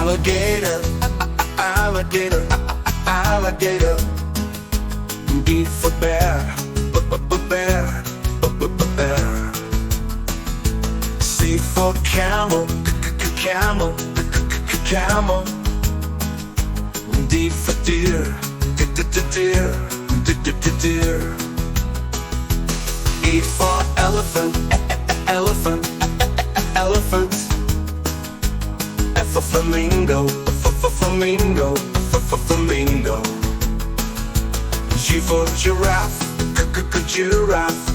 alligator, alligator, alligator. B for bear, bear, bear. C for camel, camel, camel. D for deer, deer, deer. E for elephant, elephant, elephant. F for flamingo, flamingo, flamingo. G for giraffe, giraffe,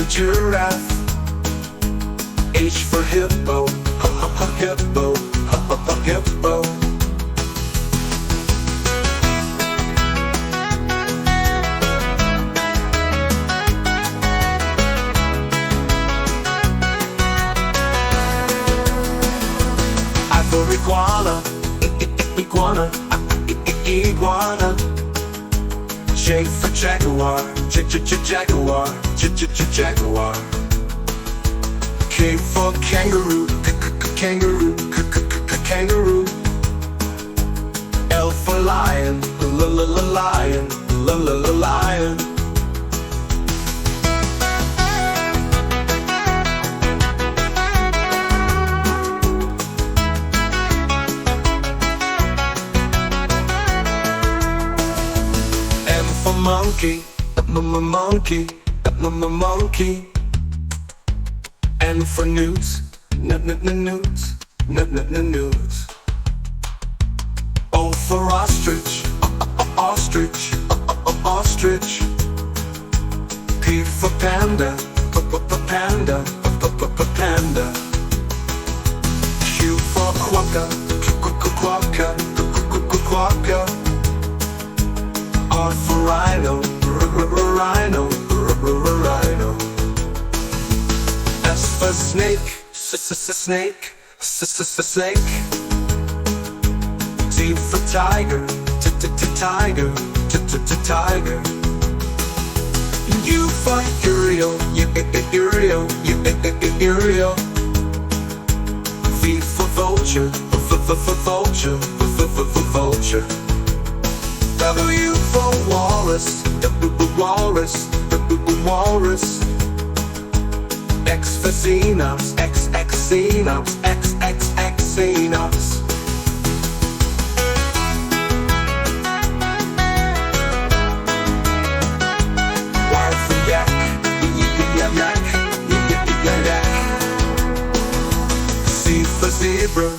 giraffe. H for hippo, hippo, hippo. I for iguana, iguana, iguana. J for jaguar, jaguar, jaguar. K for kangaroo, kangaroo, kangaroo. L for lion, lion, lion. Monkey, monkey, monkey. N for newts, newts, newts. O for ostrich, ostrich, ostrich. P for panda, panda, panda. Q for quokka, quokka, quokka. R for rhino, rhino, rhino. S for snake, snake, snake. T for tiger, tiger, tiger. U for uriel, uriel, uriel. V for vulture, vulture, vulture. W for walrus, walrus, walrus. X for xenops, xenops, xenops. Y for yak, yak. C for zebra,